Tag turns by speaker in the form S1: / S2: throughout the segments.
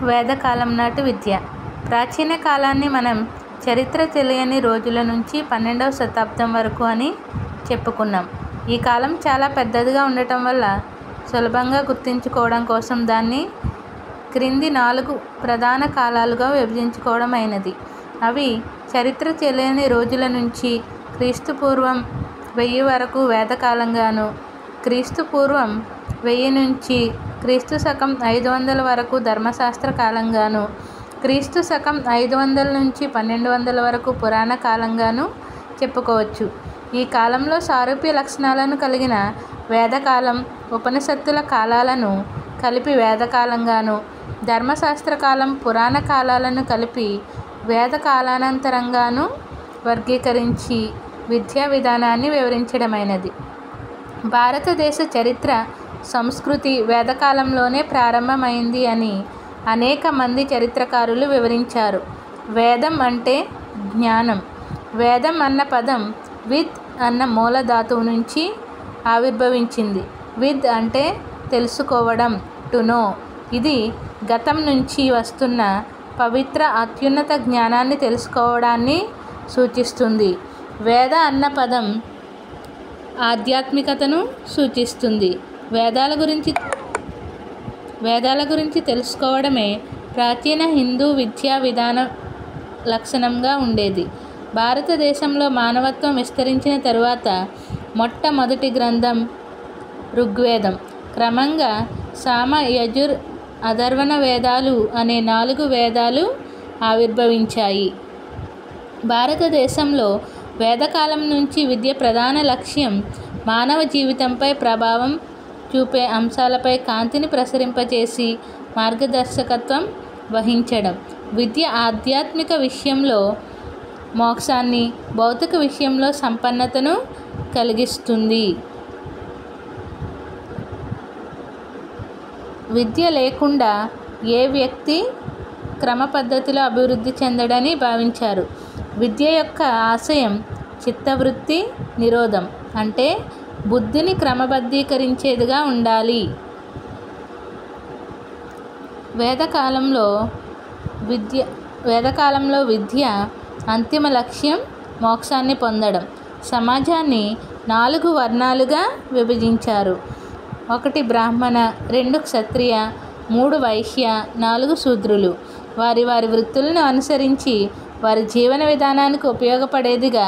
S1: వేదకాలం నాటి విద్య. ప్రాచీన కాలాన్ని మనం చరిత్ర తెలియని రోజుల నుంచి 12వ శతాబ్దం వరకు అని చెప్పుకున్నాం. ఈ కాలం చాలా పెద్దదిగా ఉండటం వల్ల సులభంగా గుర్తుంచుకోవడం కోసం దాన్ని క్రింది 4 ప్రధాన కాలాలుగా విభజించుకోవడం అయినది. అవి చరిత్ర తెలియని రోజుల నుంచి క్రీస్తుపూర్వం 1000 వరకు వేదకాలంగాను, క్రీస్తుపూర్వం 1000 నుంచి క్రీస్తు శకం 500 వరకు ధర్మశాస్త్ర కాలంగాను, క్రీస్తు శకం 500 నుంచి 1200 వరకు పురాణ కాలంగాను చెప్పుకోవచ్చు. ఈ కాలంలో సారూప్య లక్షణాలను కలిగిన వేదకాలం, ఉపనిషత్తుల కాలాలను కలిపి వేదకాలంగాను, ధర్మశాస్త్ర కాలం, పురాణ కాలాలను కలిపి వేదకాలానంతరంగాను వర్గీకరించి విద్యా విధానాన్ని వివరించడమైనది. భారతదేశ చరిత్ర, సంస్కృతి వేదకాలంలోనే ప్రారంభమైంది అని అనేక మంది చరిత్రకారులు వివరించారు. వేదం అంటే జ్ఞానం. వేదం అన్న పదం విద్ అన్న మూల ధాతువు నుంచి ఆవిర్భవించింది. విద్ అంటే తెలుసుకోవడం, టు నో. ఇది గతం నుంచి వస్తున్న పవిత్ర అత్యున్నత జ్ఞానాన్ని తెలుసుకోవడాన్ని సూచిస్తుంది. వేద అన్న పదం ఆధ్యాత్మికతను సూచిస్తుంది. వేదాల గురించి తెలుసుకోవడమే ప్రాచీన హిందూ విద్యా విధాన లక్షణంగా ఉండేది. భారతదేశంలో మానవత్వం విస్తరించిన తరువాత మొట్టమొదటి గ్రంథం ఋగ్వేదం. క్రమంగా సామ, యజుర్, అథర్వణ వేదాలు అనే 4 వేదాలు ఆవిర్భవించాయి. భారతదేశంలో వేదకాలం నుంచి విద్య ప్రధాన లక్ష్యం మానవ జీవితంపై ప్రభావం చూపే అంశాలపై కాంతిని ప్రసరింపచేసి మార్గదర్శకత్వం వహించడం. విద్య ఆధ్యాత్మిక విషయంలో మోక్షాన్ని, భౌతిక విషయంలో సంపన్నతను కలిగిస్తుంది. విద్య లేకుండా ఏ వ్యక్తి క్రమ పద్ధతిలో అభివృద్ధి చెందడని భావించారు. విద్య యొక్క ఆశయం చిత్తవృత్తి నిరోధం, అంటే బుద్ధిని క్రమబద్ధీకరించేదిగా ఉండాలి. వేదకాలంలో విద్య అంతిమ లక్ష్యం మోక్షాన్ని పొందడం. సమాజాన్ని 4 వర్ణాలుగా విభజించారు. 1 బ్రాహ్మణ, 2 క్షత్రియ, 3 వైశ్య, 4 శూద్రులు. వారి వృత్తులను అనుసరించి వారి జీవన విధానానికి ఉపయోగపడేదిగా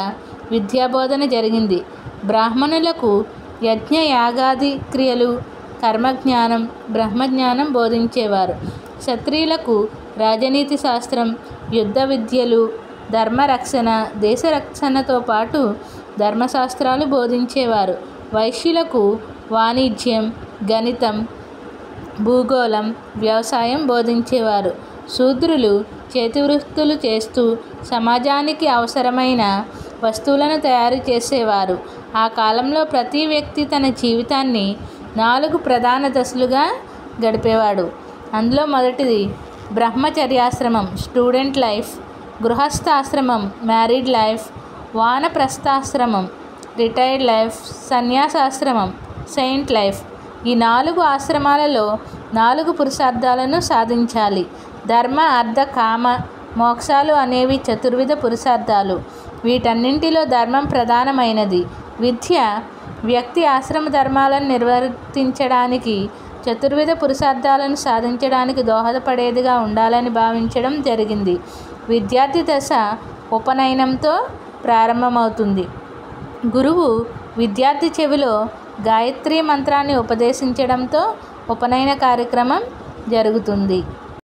S1: విద్యాబోధన జరిగింది. బ్రాహ్మణులకు యజ్ఞ యాగాది క్రియలు, కర్మజ్ఞానం, బ్రహ్మజ్ఞానం బోధించేవారు. క్షత్రియులకు రాజనీతి శాస్త్రం, యుద్ధ విద్యలు, ధర్మరక్షణ, దేశరక్షణతో పాటు ధర్మశాస్త్రాలు బోధించేవారు. వైశ్యులకు వాణిజ్యం, గణితం, భూగోళం, వ్యవసాయం బోధించేవారు. శూద్రులు చేతివృత్తులు చేస్తూ సమాజానికి అవసరమైన వస్తువులను తయారు చేసేవారు. ఆ కాలంలో ప్రతి వ్యక్తి తన జీవితాన్ని 4 ప్రధాన దశలుగా గడిపేవాడు. అందులో మొదటిది బ్రహ్మచర్యాశ్రమం, స్టూడెంట్ లైఫ్, గృహస్థాశ్రమం, మ్యారీడ్ లైఫ్, వానప్రస్థాశ్రమం, రిటైర్డ్ లైఫ్, సన్యాసాశ్రమం, సెయింట్ లైఫ్. ఈ 4 ఆశ్రమాలలో 4 పురుషార్థాలను సాధించాలి. ధర్మ, అర్థ, కామ, మోక్షాలు అనేవి చతుర్విధ పురుషార్థాలు. వీటన్నింటిలో ధర్మం ప్రధానమైనది. విద్య వ్యక్తి ఆశ్రమ ధర్మాలను నిర్వర్తించడానికి, చతుర్విధ పురుషార్థాలను సాధించడానికి దోహదపడేదిగా ఉండాలని భావించడం జరిగింది. విద్యార్థి దశ ఉపనయనంతో ప్రారంభమవుతుంది. గురువు విద్యార్థి చెవిలో గాయత్రీ మంత్రాన్ని ఉపదేశించడంతో ఉపనయన కార్యక్రమం జరుగుతుంది.